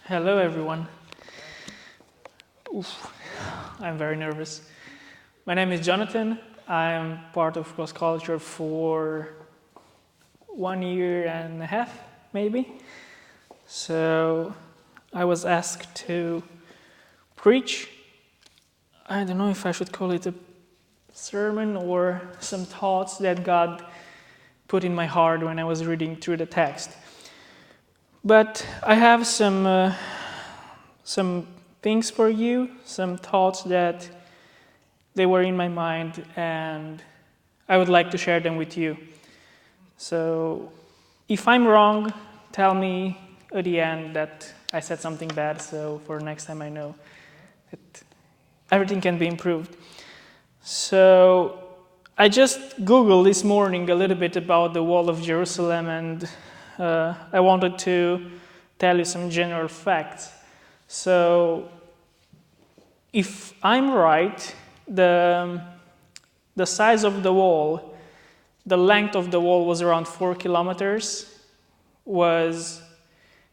Hello, everyone. Oof, I'm very nervous. My name is Jonathan. I'm part of cross culture for 1.5 years, maybe. So I was asked to preach. I don't know if I should call it a sermon or some thoughts that God put in my heart when I was reading through the text. But I have some things for you, some thoughts that they were in my mind, and I would like to share them with you. So if I'm wrong, tell me at the end that I said something bad, so for next time I know that everything can be improved. So I just Googled this morning a little bit about the Wall of Jerusalem, and I wanted to tell you some general facts. So, if I'm right, the size of the wall, the length of the wall was around 4 kilometers, was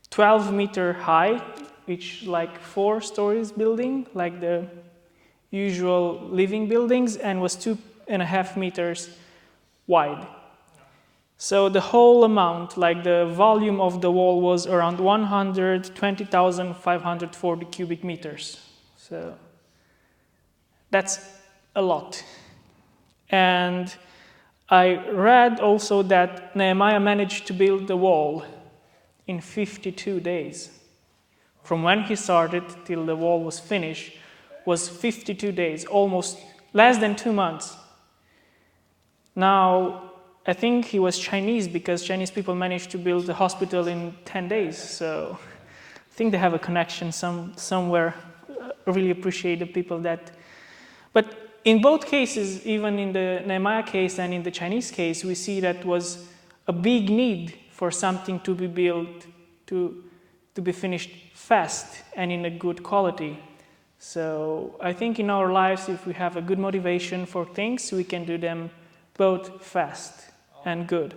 12 meter high, which like 4 stories building, like the usual living buildings, and was 2.5 meters wide. So the whole amount, like the volume of the wall, was around 120,540 cubic meters. So that's a lot. And I read also that Nehemiah managed to build the wall in 52 days. From when he started till the wall was finished was 52 days, almost less than 2 months. Now, I think he was Chinese because Chinese people managed to build a hospital in 10 days. So I think they have a connection somewhere. I really appreciate the people that. But in both cases, even in the Nehemiah case and in the Chinese case, we see that was a big need for something to be built, to be finished fast and in a good quality. So I think in our lives, if we have a good motivation for things, we can do them both fast and good.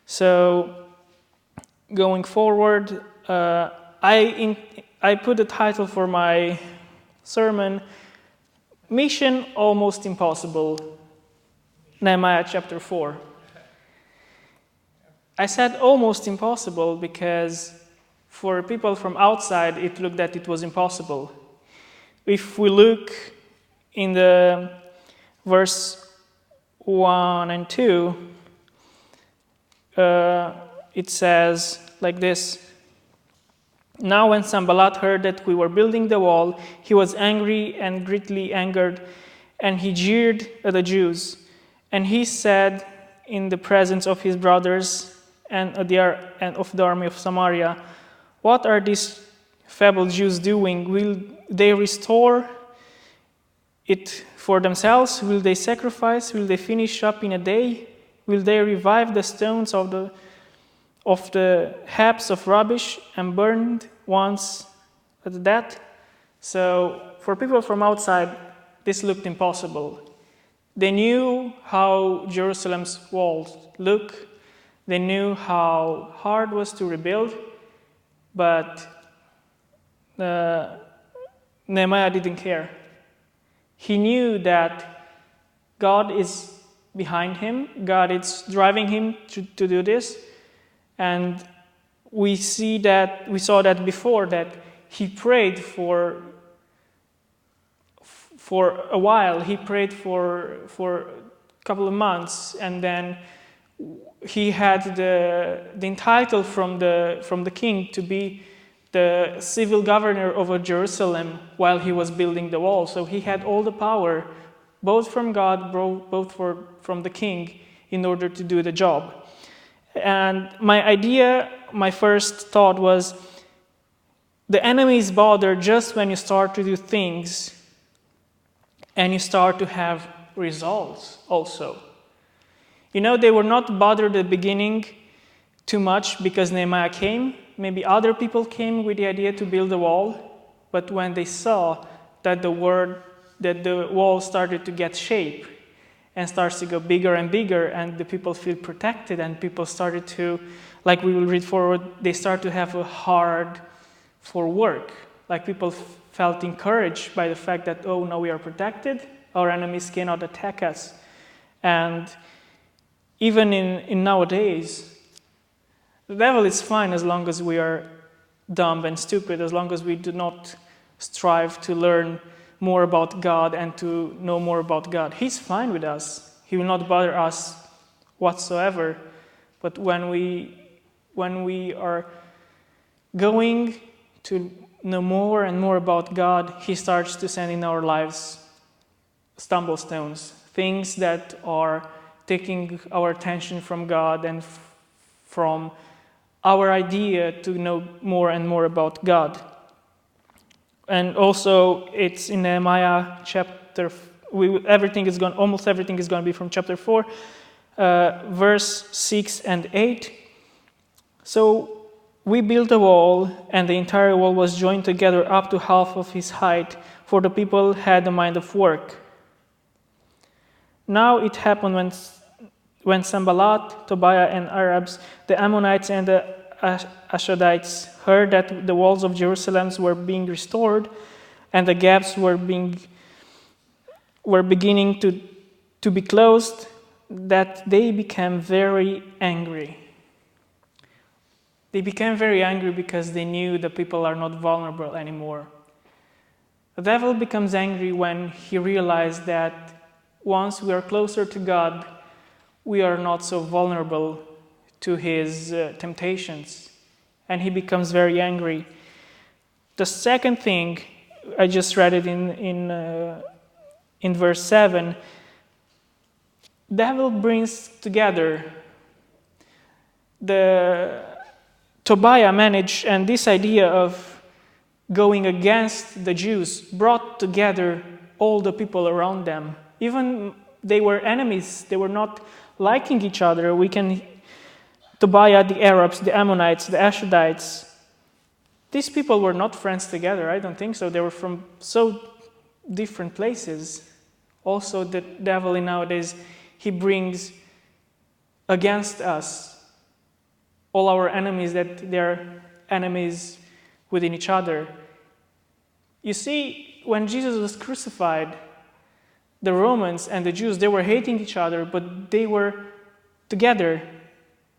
So, going forward, I put a title for my sermon, Mission Almost Impossible, Nehemiah chapter 4. I said almost impossible because for people from outside, it looked that it was impossible. If we look in the verse 1 and 2, it says like this: Now when Sanballat heard that we were building the wall, he was angry and greatly angered, and he jeered at the Jews. And he said in the presence of his brothers and of the army of Samaria, "What are these feeble Jews doing? Will they restore it for themselves? Will they sacrifice? Will they finish up in a day? Will they revive the stones of the heaps of rubbish and burned ones at that?" So for people from outside, this looked impossible. They knew how Jerusalem's walls look. They knew how hard it was to rebuild, but Nehemiah didn't care. He knew that God is behind him. God is driving him to do this. And we saw that before, that he prayed for a while. He prayed for a couple of months, and then he had the title from the king to be the civil governor over Jerusalem while he was building the wall. So he had all the power, both from God, both from the king, in order to do the job. And my first thought was, the enemy is bothered just when you start to do things and you start to have results also. You know, they were not bothered at the beginning too much because Nehemiah came. Maybe other people came with the idea to build a wall, but when they saw that the wall started to get shape and starts to go bigger and bigger, and the people feel protected, and people started to, like we will read forward, they start to have a hard for work. Like people felt encouraged by the fact that, oh, now we are protected, our enemies cannot attack us. And even in nowadays, the devil is fine as long as we are dumb and stupid, as long as we do not strive to learn more about God and to know more about God. He's fine with us. He will not bother us whatsoever. But when we are going to know more and more about God, he starts to send in our lives stumble stones, things that are taking our attention from God and from our idea to know more and more about God. And also, it's in Nehemiah chapter. Almost everything is going to be from chapter 4, verse 6 and 8. So we built a wall, and the entire wall was joined together up to half of its height, for the people had a mind of work. Now it happened when Sanballat, Tobiah, and Arabs, the Ammonites and the Ashdodites heard that the walls of Jerusalem were being restored and the gaps were beginning to be closed, that they became very angry. They became very angry because they knew the people are not vulnerable anymore. The devil becomes angry when he realizes that once we are closer to God, we are not so vulnerable to his temptations, and he becomes very angry. The second thing, I just read it in verse 7, devil brings together Tobiah managed, and this idea of going against the Jews brought together all the people around them. Even they were enemies, they were not liking each other. Tobiah, the Arabs, the Ammonites, the Ashdodites, these people were not friends together, I don't think so. They were from so different places. Also, the devil nowadays, he brings against us all our enemies, that they're enemies within each other. You see, when Jesus was crucified, the Romans and the Jews, they were hating each other, but they were together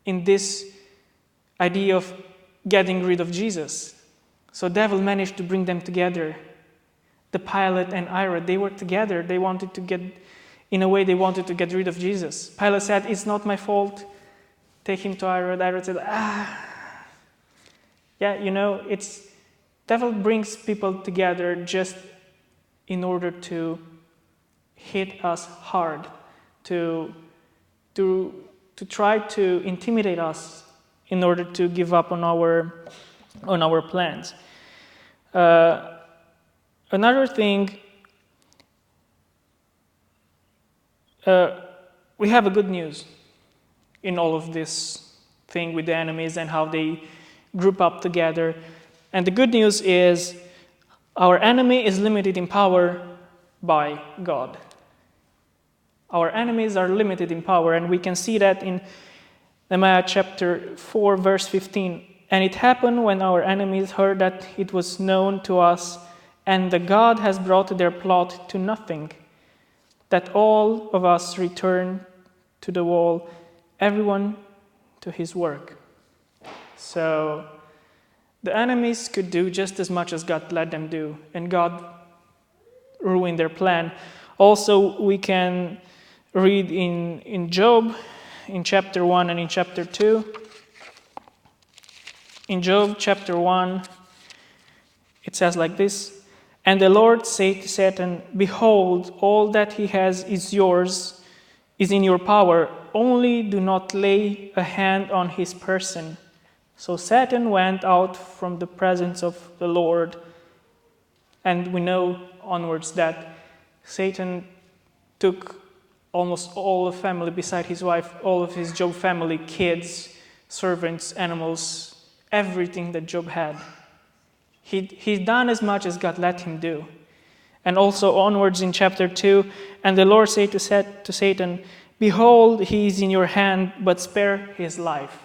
in this idea of getting rid of Jesus. So devil managed to bring them together. The Pilate and Herod, they were together. They wanted to get rid of Jesus. Pilate said, "It's not my fault. Take him to Herod." Herod said, devil brings people together just in order to hit us hard, to try to intimidate us in order to give up on our plans. Another thing, we have a good news in all of this thing with the enemies and how they group up together. And the good news is our enemy is limited in power by God. Our enemies are limited in power, and we can see that in Nehemiah chapter 4, verse 15. And it happened when our enemies heard that it was known to us, and the God has brought their plot to nothing, that all of us return to the wall, everyone to his work. So the enemies could do just as much as God let them do, and God ruined their plan. Also, we can read in Job, in chapter 1 and in chapter 2. In Job chapter 1, it says like this, "And the Lord said to Satan, Behold, all that he has is yours, is in your power, only do not lay a hand on his person. So Satan went out from the presence of the Lord." And we know onwards that Satan took almost all the family beside his wife, all of his Job family, kids, servants, animals, everything that Job had. He done as much as God let him do. And also onwards in chapter 2, "And the Lord said to Satan, Behold, he is in your hand, but spare his life."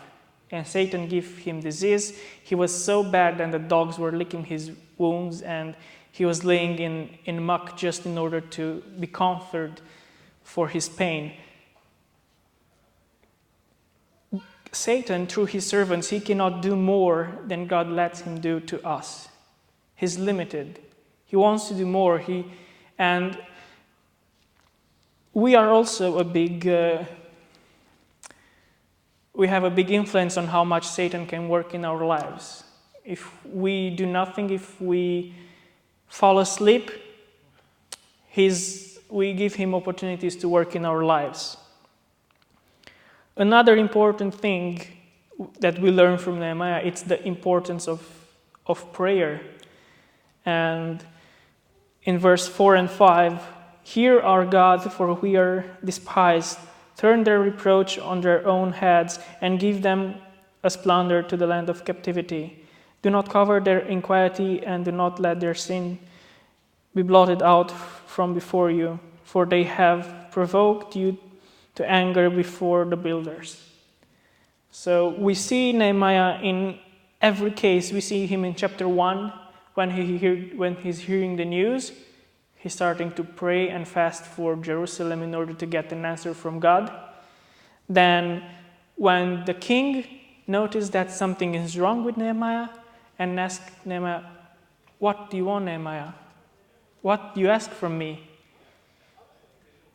and Satan gave him disease. He was so bad that the dogs were licking his wounds, and he was laying in muck just in order to be comforted for his pain. Satan, through his servants, he cannot do more than God lets him do to us. He's limited. He wants to do more. And we are also we have a big influence on how much Satan can work in our lives. If we do nothing, if we fall asleep, we give him opportunities to work in our lives. Another important thing that we learn from Nehemiah, it's the importance of prayer. And in verse 4 and 5, "Hear our God, for we are despised. Turn their reproach on their own heads and give them as plunder to the land of captivity. Do not cover their iniquity and do not let their sin be blotted out from before you, for they have provoked you to anger before the builders." So we see Nehemiah in every case. We see him in chapter 1 when he's hearing the news. He's starting to pray and fast for Jerusalem in order to get an answer from God. Then when the king noticed that something is wrong with Nehemiah and asked Nehemiah, "What do you want, Nehemiah? What do you ask from me?"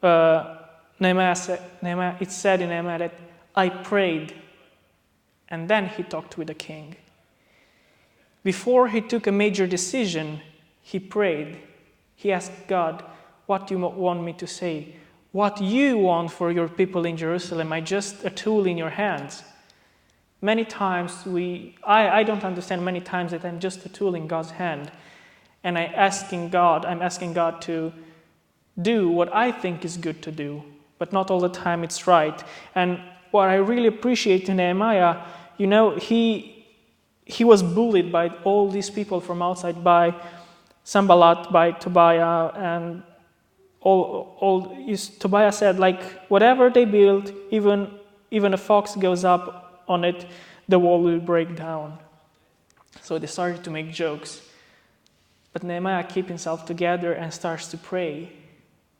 It said in Nehemiah that, "I prayed," and then he talked with the king. Before he took a major decision, he prayed. He asked God, "What do you want me to say? What you want for your people in Jerusalem? I'm just a tool in your hands." Many times I don't understand many times that I'm just a tool in God's hand, and I'm asking God to do what I think is good to do, but not all the time it's right. And what I really appreciate in Nehemiah, he was bullied by all these people from outside, by Sanballat, by Tobiah, and Tobiah said, whatever they build, even a fox goes up on it, the wall will break down. So they started to make jokes. But Nehemiah keeps himself together and starts to pray.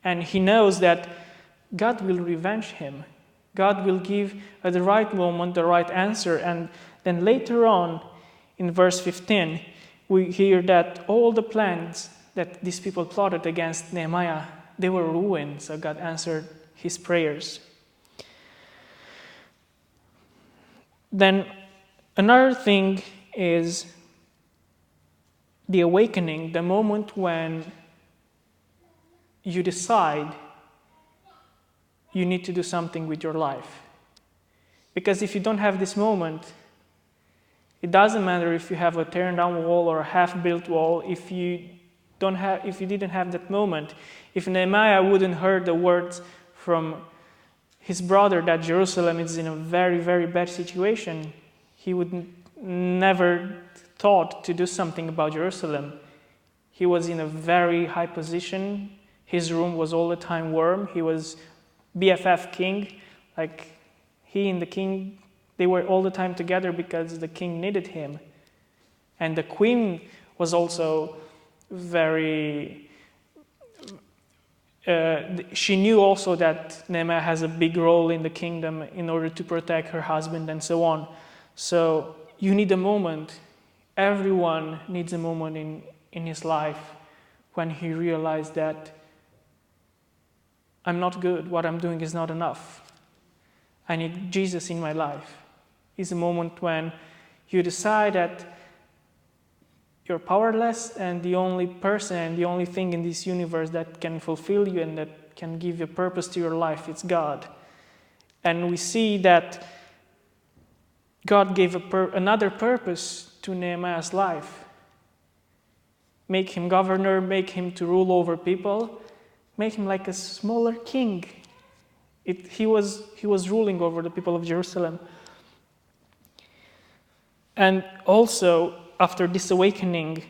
And he knows that God will revenge him. God will give at the right moment the right answer. And then later on, in verse 15, we hear that all the plans that these people plotted against Nehemiah, they were ruined. So God answered his prayers. Then another thing is the awakening, the moment when you decide you need to do something with your life. Because if you don't have this moment, it doesn't matter if you have a turned down wall or a half-built wall. If you didn't have that moment, if Nehemiah wouldn't heard the words from his brother that Jerusalem is in a very, very bad situation, he would never thought to do something about Jerusalem. He was in a very high position. His room was all the time warm. He was BFF king. He and the king, they were all the time together because the king needed him. And the queen was also very... she knew also that Nehemiah has a big role in the kingdom in order to protect her husband and so on. So you need a moment. Everyone needs a moment in his life when he realized that I'm not good, what I'm doing is not enough. I need Jesus in my life. It's a moment when you decide that you're powerless and the only person and the only thing in this universe that can fulfill you and that can give you purpose to your life, it's God. And we see that God gave another purpose to Nehemiah's life. Make him governor, make him to rule over people, make him like a smaller king. He was ruling over the people of Jerusalem. And also, after this awakening,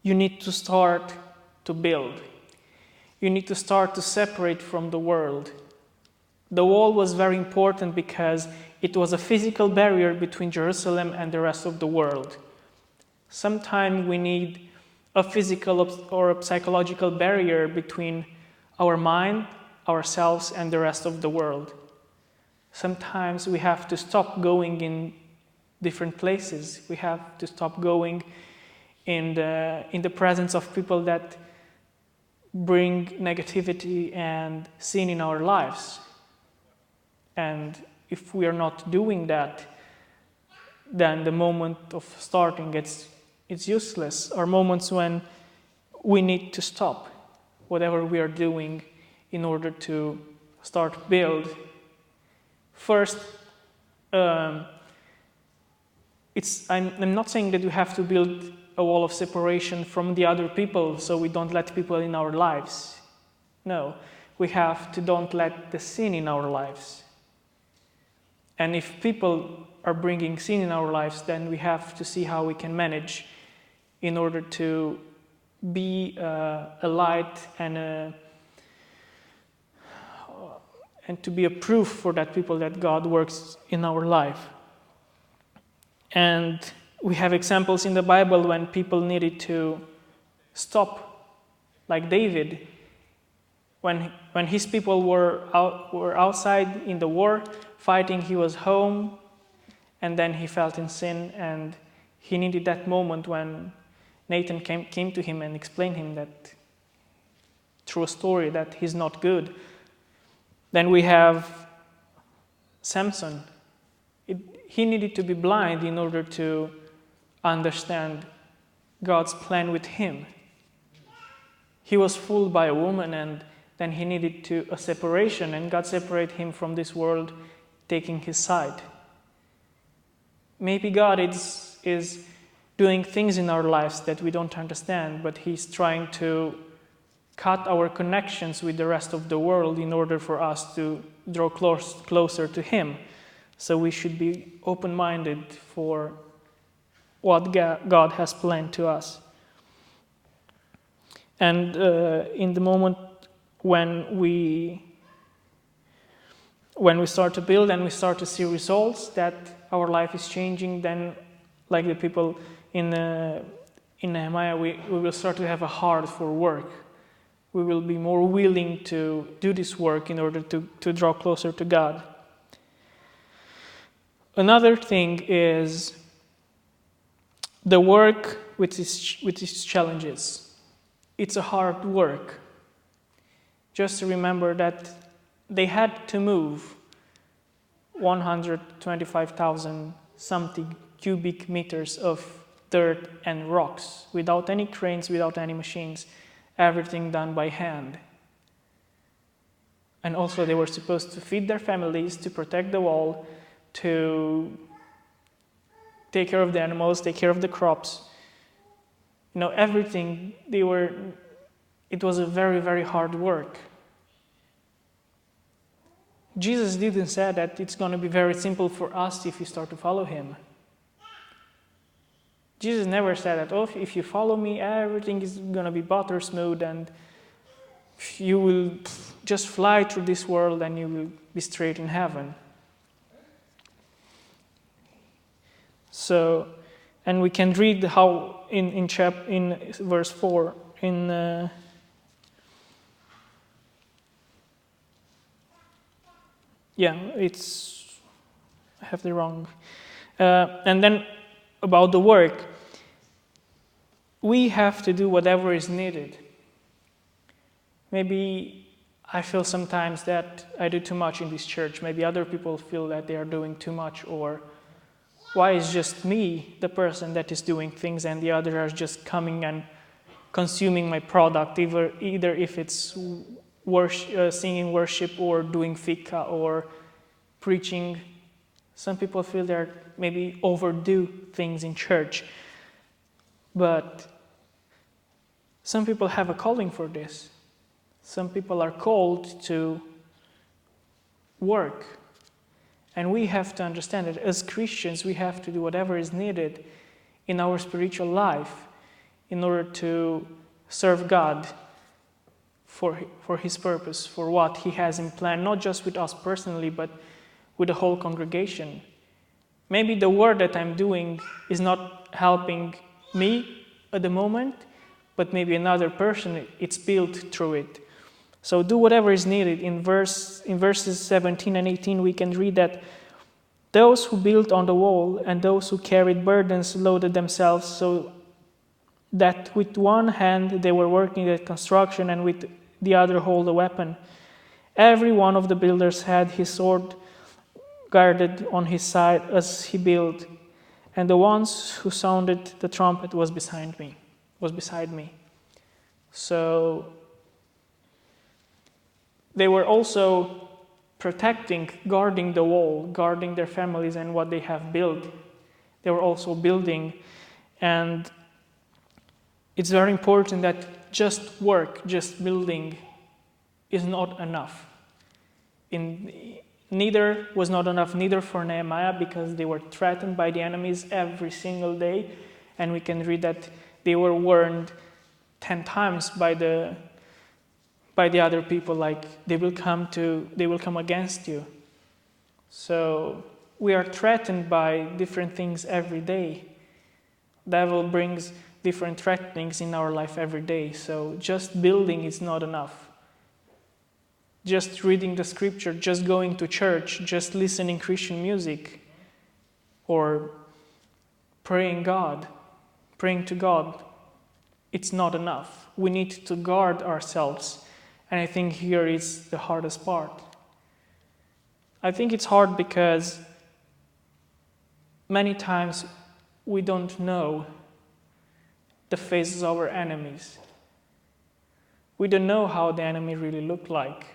you need to start to build. You need to start to separate from the world. The wall was very important because it was a physical barrier between Jerusalem and the rest of the world. Sometimes we need a physical or a psychological barrier between our mind, ourselves, and the rest of the world. Sometimes we have to stop going in different places. We have to stop going in the presence of people that bring negativity and sin in our lives. And if we are not doing that, then the moment of starting it's useless. Or moments when we need to stop whatever we are doing in order to start build. First, I'm not saying that we have to build a wall of separation from the other people so we don't let people in our lives. No, we have to don't let the sin in our lives. And if people are bringing sin in our lives, then we have to see how we can manage in order to be a light and to be a proof for that people that God works in our life. And we have examples in the Bible when people needed to stop, like David. When his people were outside in the war fighting, he was home, and then he felt in sin, and he needed that moment when Nathan came to him and explained him that through a story that he's not good. Then we have Samson. He needed to be blind in order to understand God's plan with him. He was fooled by a woman, and then he needed a separation, and God separated him from this world, taking his side. Maybe God is doing things in our lives that we don't understand, but He's trying to cut our connections with the rest of the world in order for us to draw closer to Him. So we should be open-minded for what God has planned to us. And in the moment when we start to build and we start to see results that our life is changing, then like the people in Nehemiah, we will start to have a heart for work. We will be more willing to do this work in order to draw closer to God. Another thing is the work with its challenges. It's a hard work. Just to remember that they had to move 125,000 something cubic meters of dirt and rocks without any cranes, without any machines, everything done by hand. And also they were supposed to feed their families, to protect the wall, to take care of the animals, take care of the crops. Everything, it was a very, very hard work. Jesus didn't say that it's going to be very simple for us if you start to follow Him. Jesus never said that, if you follow me, everything is going to be butter smooth and you will just fly through this world and you will be straight in heaven. So, and we can read how in verse 4, I have the wrong. And then about the work, we have to do whatever is needed. Maybe I feel sometimes that I do too much in this church. Maybe other people feel that they are doing too much, or why is just me the person that is doing things and the others are just coming and consuming my product, either if it's singing worship or doing fika or preaching. Some people feel they're maybe overdo things in church. But some people have a calling for this. Some people are called to work. And we have to understand that as Christians, we have to do whatever is needed in our spiritual life in order to serve God for His purpose, for what He has in plan, not just with us personally, but with the whole congregation. Maybe the work that I'm doing is not helping me at the moment, but maybe another person, it's built through it. So do whatever is needed. In verses 17 and 18, we can read that those who built on the wall and those who carried burdens loaded themselves so that with one hand they were working at construction and with the other hold a weapon. Every one of the builders had his sword guarded on his side as he built, and the ones who sounded the trumpet was beside me. So they were also protecting, guarding the wall, guarding their families and what they have built. They were also building, and it's very important that just work, just building is not enough. Neither was not enough, neither for Nehemiah, because they were threatened by the enemies every single day, and we can read that they were warned 10 times by the other people, like they will come against you. So we are threatened by different things every day. The devil brings different threatenings in our life every day. So just building is not enough. Just reading the scripture, just going to church, just listening Christian music, or praying to God, it's not enough. We need to guard ourselves. And I think here is the hardest part. I think it's hard because many times we don't know the faces of our enemies. We don't know how the enemy really look like.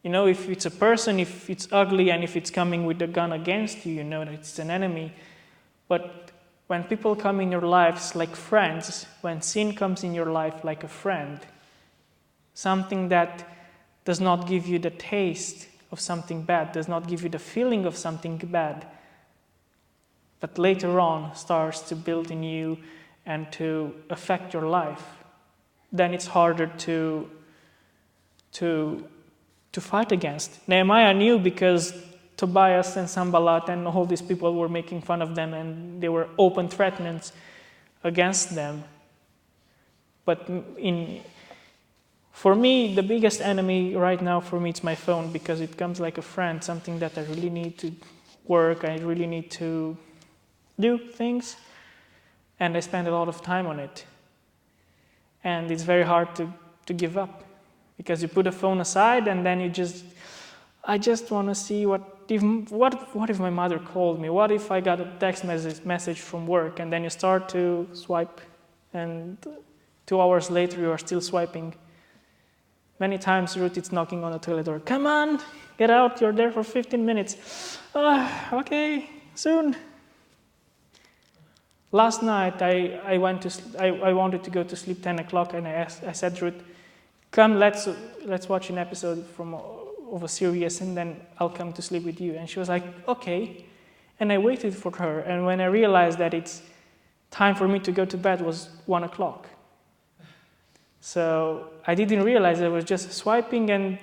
You know, if it's a person, if it's ugly, and if it's coming with a gun against you, you know that it's an enemy. But when people come in your lives like friends, when sin comes in your life like a friend, something that does not give you the taste of something bad, does not give you the feeling of something bad, but later on starts to build in you and to affect your life, then it's harder to fight against. Nehemiah knew because Tobias and Sanballat and all these people were making fun of them, and they were open threats against them. But for me, the biggest enemy right now for me, it's my phone, because it comes like a friend, something that I really need to work, I really need to do things, and I spend a lot of time on it. And it's very hard to give up, because you put the phone aside and then I just want to see what if my mother called me? What if I got a text message from work? And then you start to swipe, and 2 hours later you are still swiping. Many times Ruth is knocking on the toilet door. Come on, get out, you're there for 15 minutes. Okay, soon. Last night I wanted to go to sleep 10 o'clock, and I said, Ruth, come, let's watch an episode of a series, and then I'll come to sleep with you. And she was like, okay. And I waited for her, and when I realized that it's time for me to go to bed, it was 1 o'clock. So I didn't realize I was just swiping and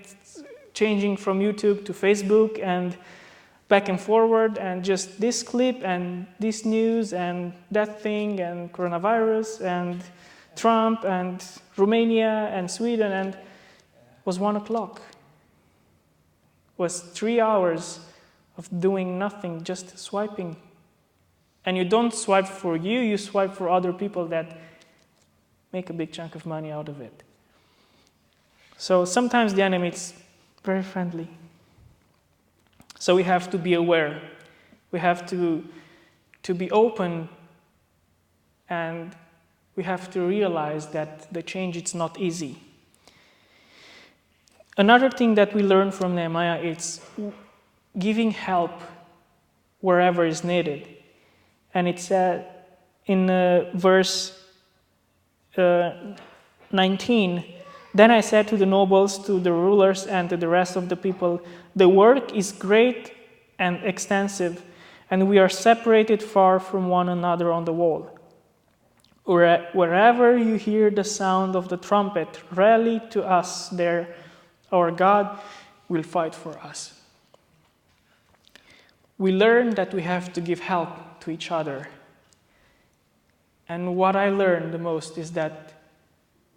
changing from YouTube to Facebook and back and forward, and just this clip and this news and that thing and coronavirus and Trump and Romania and Sweden, and it was 1 o'clock. It was 3 hours of doing nothing, just swiping. And you don't swipe for you, you swipe for other people that make a big chunk of money out of it. So sometimes the enemy is very friendly. So we have to be aware. We have to be open, and we have to realize that the change is not easy. Another thing that we learn from Nehemiah is giving help wherever is needed. And it said in verse 19, then I said to the nobles, to the rulers, and to the rest of the people, the work is great and extensive, and we are separated far from one another on the wall. Wherever you hear the sound of the trumpet, rally to us there. Our God will fight for us. we learn that we have to give help to each other. And what I learned the most is that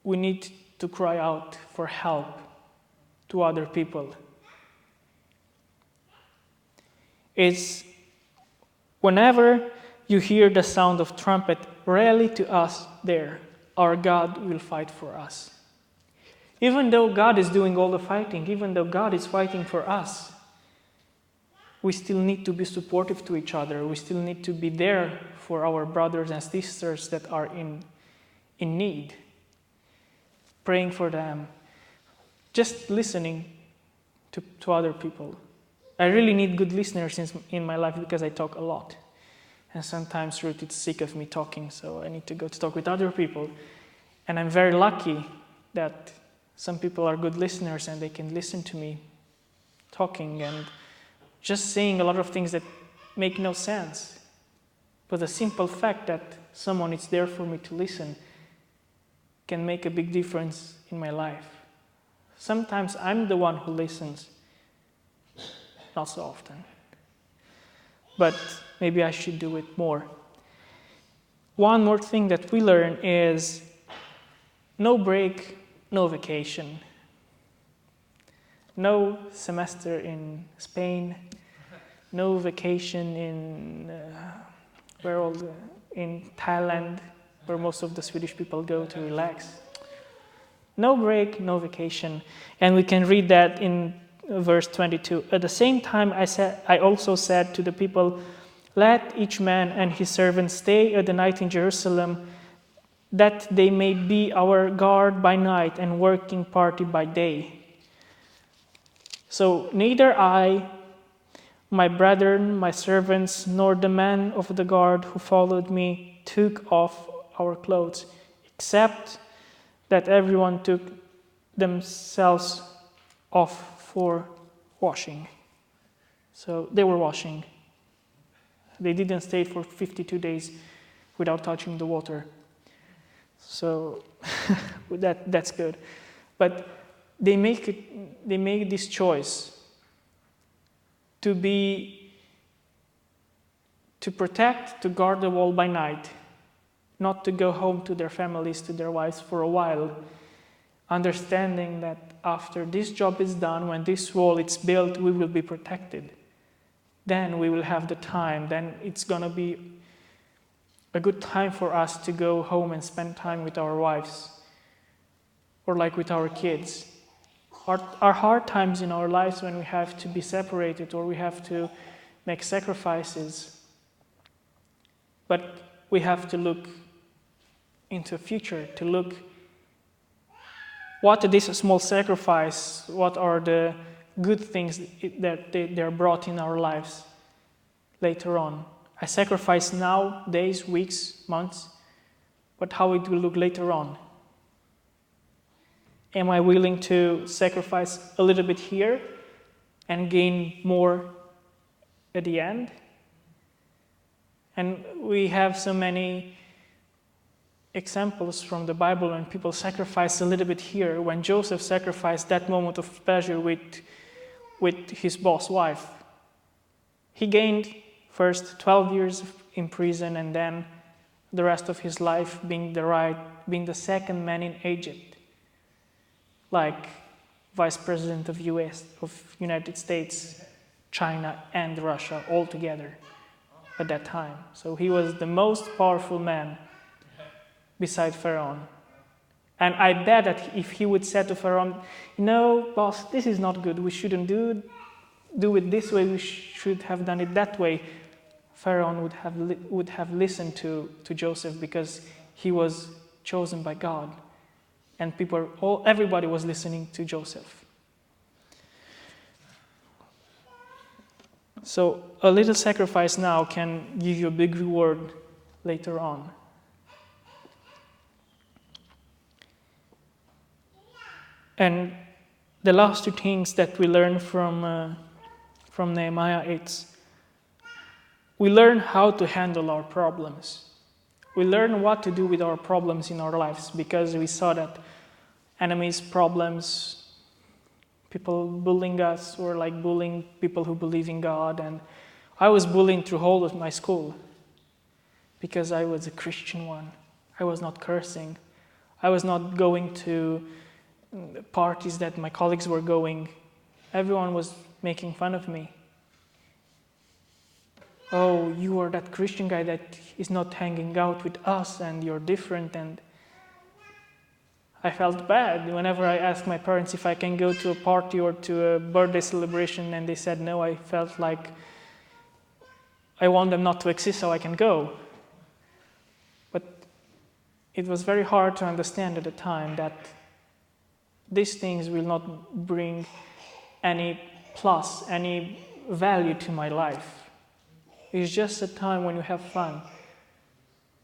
we need to cry out for help to other people. It's whenever you hear the sound of trumpet, rally to us there. Our God will fight for us. Even though God is doing all the fighting, even though God is fighting for us, we still need to be supportive to each other. We still need to be there for our brothers and sisters that are in need, praying for them, just listening to other people. I really need good listeners in my life because I talk a lot. And sometimes Ruth is sick of me talking, so I need to go to talk with other people. And I'm very lucky that some people are good listeners and they can listen to me talking and just saying a lot of things that make no sense. But the simple fact that someone is there for me to listen can make a big difference in my life. Sometimes I'm the one who listens, not so often. But maybe I should do it more. One more thing that we learn is no break, no vacation. No semester in Spain, no vacation in in Thailand, where most of the Swedish people go to relax. No break, no vacation. And we can read that in verse 22. At the same time, I also said to the people, let each man and his servant stay at the night in Jerusalem, that they may be our guard by night and working party by day. So neither I, my brethren, my servants, nor the men of the guard who followed me took off our clothes, except that everyone took themselves off for washing. So they were washing. They didn't stay for 52 days without touching the water. So that's good. But they make this choice to protect, to guard the wall by night, not to go home to their families, to their wives for a while, understanding that after this job is done, when this wall is built, we will be protected. Then we will have the time, then it's going to be a good time for us to go home and spend time with our wives or like with our kids. Our hard times in our lives when we have to be separated or we have to make sacrifices. But we have to look into the future, to look what this small sacrifice, what are the good things that they're brought in our lives later on. I sacrifice now, days, weeks, months, but how it will look later on. Am I willing to sacrifice a little bit here and gain more at the end? And we have so many examples from the Bible when people sacrifice a little bit here. When Joseph sacrificed that moment of pleasure with his boss wife, he gained first 12 years in prison and then the rest of his life being the second man in Egypt, like vice president of United States, China, and Russia all together at that time. So he was the most powerful man beside Pharaoh. And I bet that if he would say to Pharaoh, no, boss, this is not good. We shouldn't do it this way. We should have done it that way. Pharaoh would have listened to Joseph because he was chosen by God. And everybody was listening to Joseph. So a little sacrifice now can give you a big reward later on. And the last two things that we learn from Nehemiah, it's we learn how to handle our problems. We learn what to do with our problems in our lives because we saw that enemies' problems, people bullying us or like bullying people who believe in God and I was bullied through whole of my school because I was a Christian one. I was not cursing. I was not going to parties that my colleagues were going. Everyone was making fun of me. Oh, you are that Christian guy that is not hanging out with us and you're different. And I felt bad whenever I asked my parents if I can go to a party or to a birthday celebration and they said no. I felt like I want them not to exist so I can go. But it was very hard to understand at the time that these things will not bring any plus, any value to my life. It's just a time when you have fun.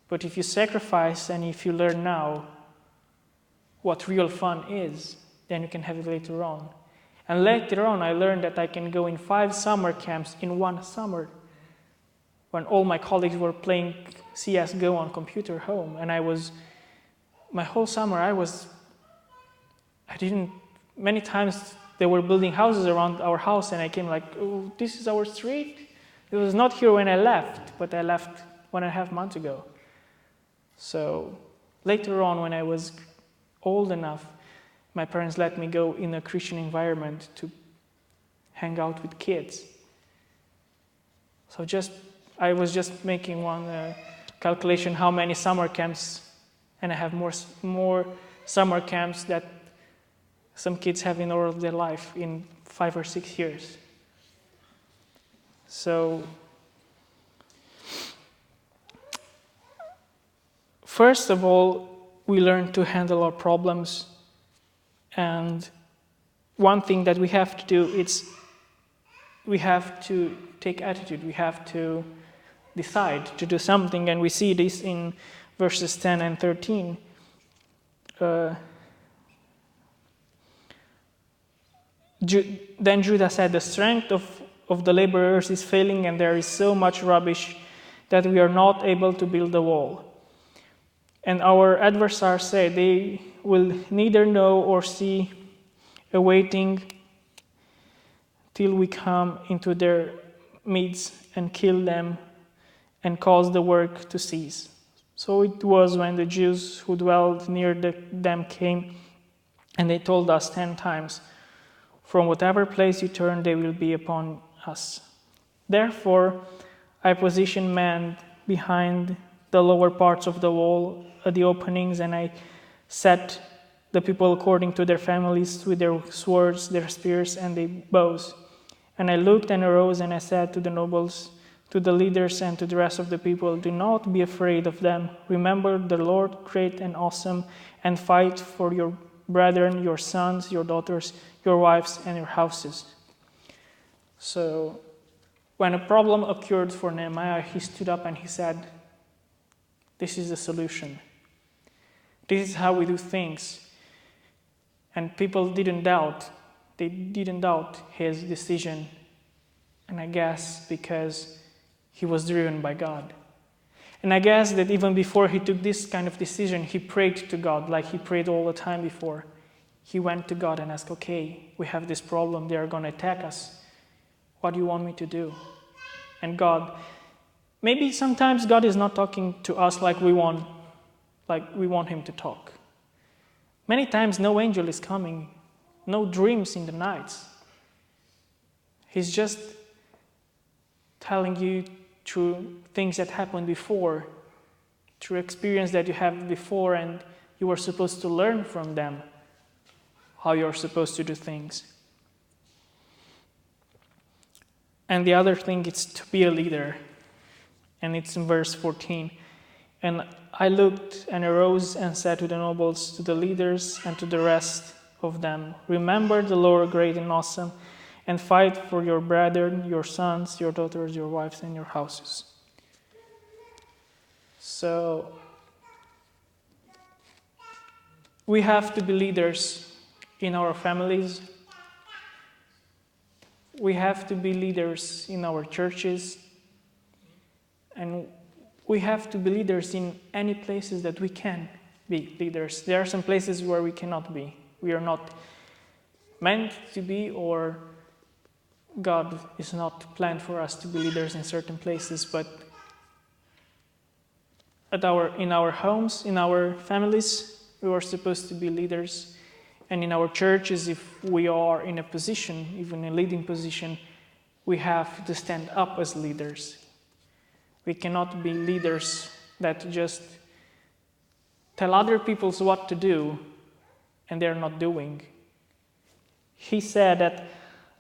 But if you sacrifice and if you learn now what real fun is, then you can have it later on. And later on, I learned that I can go in 5 summer camps in one summer when all my colleagues were playing CSGO on computer home. And my whole summer, many times they were building houses around our house and I came like, oh, this is our street? It was not here when I left, but I left 1.5 months ago. So later on, when I was old enough, my parents let me go in a Christian environment to hang out with kids. So I was just making one calculation how many summer camps, and I have more summer camps that some kids have in all of their life in 5 or 6 years. So, first of all, we learn to handle our problems. And one thing that we have to do is we have to take attitude. We have to decide to do something. And we see this in verses 10 and 13. Then Judah said, the strength of the laborers is failing, and there is so much rubbish that we are not able to build the wall. And our adversaries say they will neither know or see, awaiting till we come into their midst and kill them and cause the work to cease. So it was when the Jews who dwelled near them came, and they told us 10 times, from whatever place you turn, they will be upon us. Therefore, I positioned men behind the lower parts of the wall at the openings, and I set the people according to their families with their swords, their spears, and their bows. And I looked and arose, and I said to the nobles, to the leaders, and to the rest of the people, do not be afraid of them. Remember the Lord great and awesome, and fight for your brethren, your sons, your daughters, your wives, and your houses. So, when a problem occurred for Nehemiah, he stood up and he said, this is the solution. This is how we do things. And people didn't doubt. They didn't doubt his decision. And I guess because he was driven by God. And I guess that even before he took this kind of decision, he prayed to God like he prayed all the time before. He went to God and asked, okay, we have this problem. They are going to attack us. What do you want me to do? And God, maybe sometimes God is not talking to us like we want him to talk. Many times no angel is coming, no dreams in the nights. He's just telling you through things that happened before, through experience that you have before, and you were supposed to learn from them how you're supposed to do things. And the other thing is to be a leader. And it's in verse 14. And I looked and arose and said to the nobles, to the leaders, and to the rest of them, remember the Lord great and awesome, and fight for your brethren, your sons, your daughters, your wives, and your houses. So, we have to be leaders in our families. We have to be leaders in our churches. And we have to be leaders in any places that we can be leaders. There are some places where we cannot be. We are not meant to be, or God is not planned for us to be leaders in certain places, but in our homes, in our families, we are supposed to be leaders. And in our churches, if we are in a position, even a leading position, we have to stand up as leaders. We cannot be leaders that just tell other people what to do and they're not doing. He said that,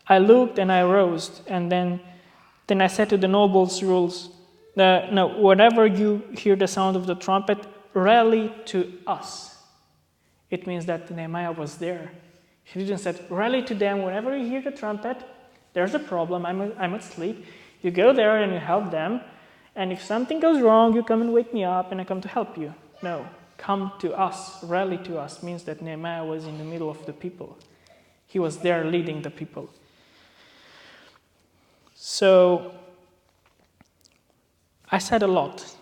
I looked and I rose, and then I said to the nobles, no, whenever you hear the sound of the trumpet, rally to us. It means that Nehemiah was there. He didn't say, rally to them, whenever you hear the trumpet, there's a problem, I'm asleep. You go there and you help them, and if something goes wrong, you come and wake me up and I come to help you. No, come to us, rally to us, means that Nehemiah was in the middle of the people. He was there leading the people. So, I said a lot,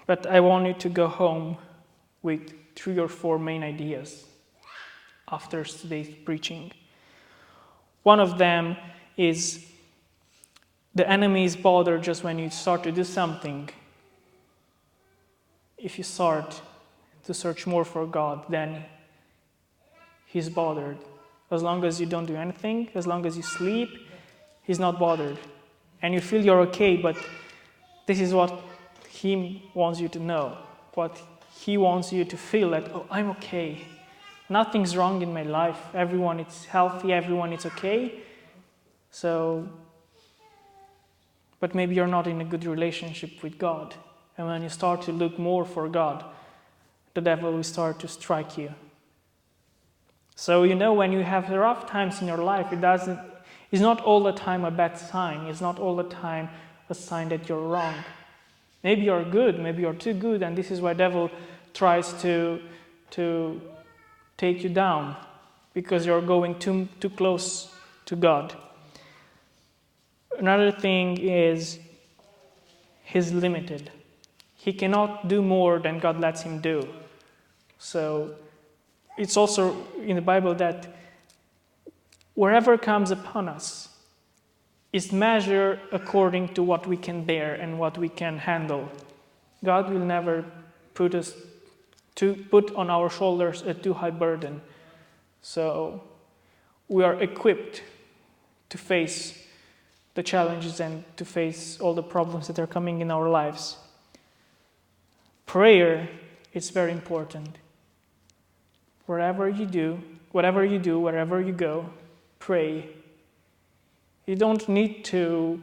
but I want you to go home with 3 or 4 main ideas after today's preaching. One of them is the enemy is bothered just when you start to do something. If you start to search more for God, then he's bothered. As long as you don't do anything, as long as you sleep, he's not bothered. And you feel you're okay, but this is what he wants you to know. What he wants you to feel that, oh, I'm okay. Nothing's wrong in my life. Everyone is healthy, everyone is okay. So, but maybe you're not in a good relationship with God. And when you start to look more for God, the devil will start to strike you. So, when you have rough times in your life, it's not all the time a bad sign. It's not all the time a sign that you're wrong. Maybe you're good, maybe you're too good, and this is why the devil tries to take you down, because you're going too close to God. Another thing is he's limited. He cannot do more than God lets him do. So it's also in the Bible that wherever comes upon us is measured according to what we can bear and what we can handle. God will never put on our shoulders a too high burden. So we are equipped to face the challenges and to face all the problems that are coming in our lives. Prayer is very important. Whatever you do, wherever you go, pray. You don't need to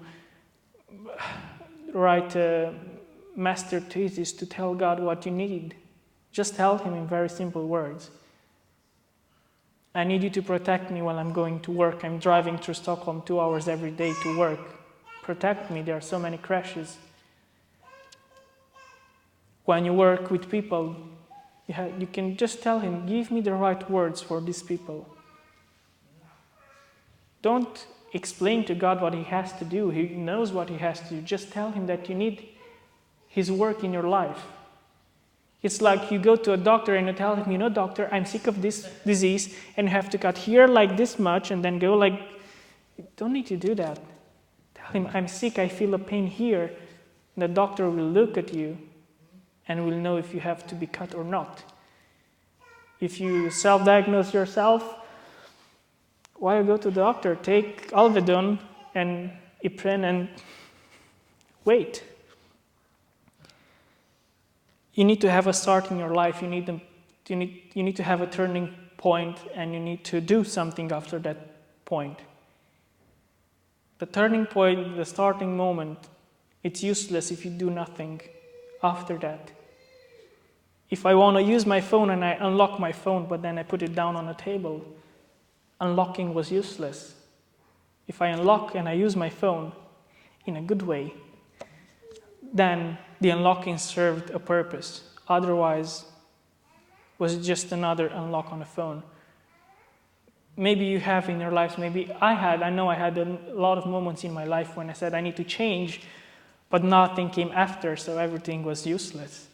write a master thesis to tell God what you need. Just tell him in very simple words. I need you to protect me while I'm going to work. I'm driving through Stockholm 2 hours every day to work. Protect me, there are so many crashes. When you work with people, you can just tell him, give me the right words for these people. Don't explain to God what he has to do. He knows what he has to do. Just tell him that you need his work in your life. It's like you go to a doctor and you tell him, doctor, I'm sick of this disease and you have to cut here like this much and then go like... You don't need to do that. Tell him, I'm sick, I feel a pain here. And the doctor will look at you and will know if you have to be cut or not. If you self-diagnose yourself, why you go to the doctor? Take Alvedon and Ipren and wait. You need to have a start in your life. You need to have a turning point, and you need to do something after that point. The turning point, the starting moment, it's useless if you do nothing after that. If I want to use my phone and I unlock my phone, but then I put it down on a table, unlocking was useless. If I unlock and I use my phone in a good way, then the unlocking served a purpose. Otherwise, was it just another unlock on a phone? Maybe you have in your lives, maybe I know I had a lot of moments in my life when I said I need to change, but nothing came after, so everything was useless.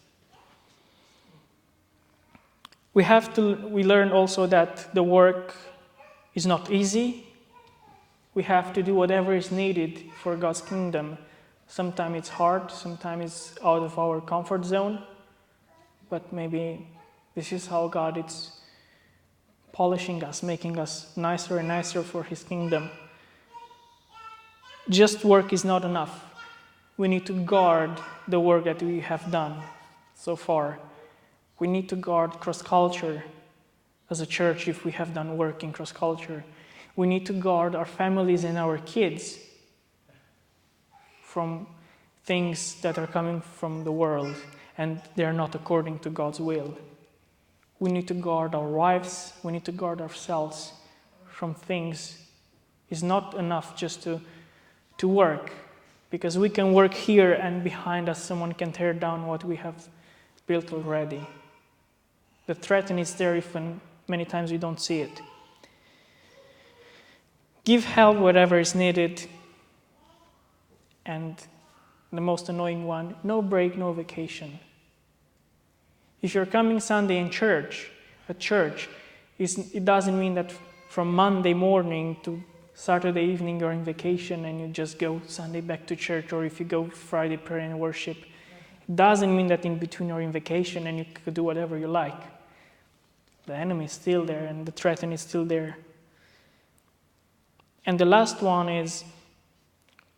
We learn also that the work is not easy. We have to do whatever is needed for God's kingdom. Sometimes it's hard, sometimes it's out of our comfort zone, but maybe this is how God is polishing us, making us nicer and nicer for His kingdom. Just work is not enough. We need to guard the work that we have done so far. We need to guard cross-culture as a church if we have done work in cross-culture. We need to guard our families and our kids from things that are coming from the world and they're not according to God's will. We need to guard our wives, we need to guard ourselves from things. It's not enough just to work, because we can work here and behind us someone can tear down what we have built already. The threat is there if many times we don't see it. Give help wherever is needed. And the most annoying one, no break, no vacation. If you're coming Sunday in church, at church, it doesn't mean that from Monday morning to Saturday evening you're in vacation and you just go Sunday back to church, or if you go Friday prayer and worship. It doesn't mean that in between you're in vacation and you could do whatever you like. The enemy is still there and the threat is still there. And the last one is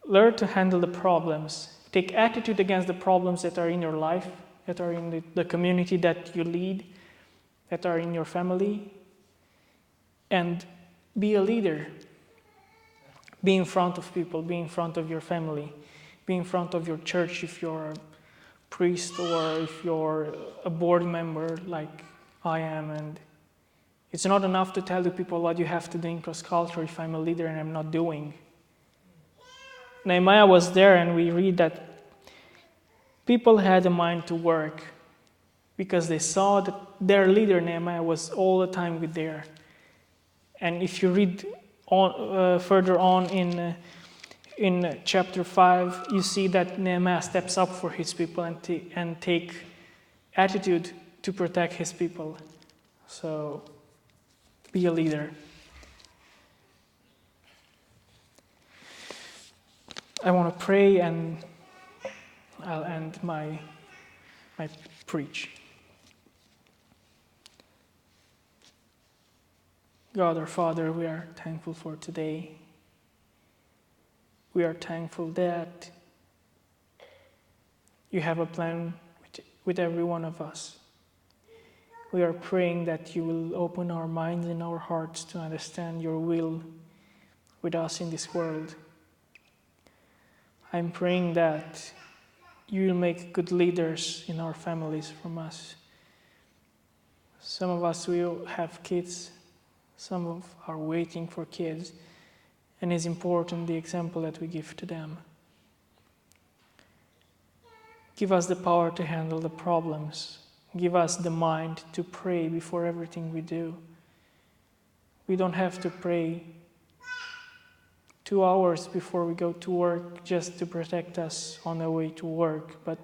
learn to handle the problems. Take attitude against the problems that are in your life, that are in the community that you lead, that are in your family, and be a leader. Be in front of people, be in front of your family, be in front of your church if you're a priest or if you're a board member like I am. And it's not enough to tell the people what you have to do in cross-culture if I'm a leader and I'm not doing. Nehemiah was there, and we read that people had a mind to work because they saw that their leader Nehemiah was all the time with there. And if you read further on in chapter 5, you see that Nehemiah steps up for his people and take attitude to protect his people. So be a leader. I want to pray and I'll end my preach. God our Father, we are thankful for today. We are thankful that you have a plan with every one of us. We are praying that you will open our minds and our hearts to understand your will with us in this world. I'm praying that you will make good leaders in our families from us. Some of us will have kids, some are waiting for kids, and it's important the example that we give to them. Give us the power to handle the problems. Give us the mind to pray before everything we do. We don't have to pray 2 hours before we go to work just to protect us on the way to work, but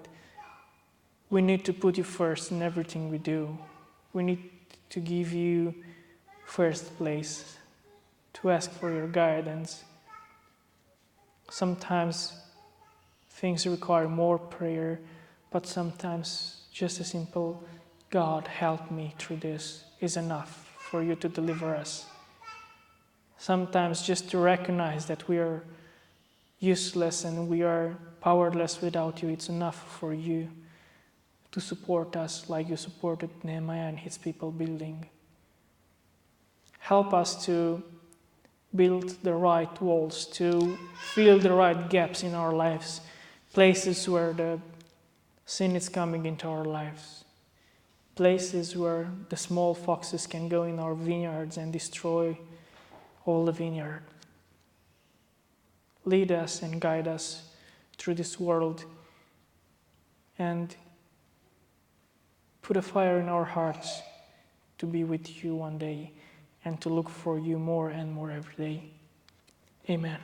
we need to put you first in everything we do. We need to give you first place, to ask for your guidance. Sometimes things require more prayer, but sometimes just a simple, God, help me through this, is enough for you to deliver us. Sometimes just to recognize that we are useless and we are powerless without you, it's enough for you to support us like you supported Nehemiah and his people building. Help us to build the right walls, to fill the right gaps in our lives, places where the sin is coming into our lives, places where the small foxes can go in our vineyards and destroy all the vineyard. Lead us and guide us through this world and put a fire in our hearts to be with you one day and to look for you more and more every day. Amen.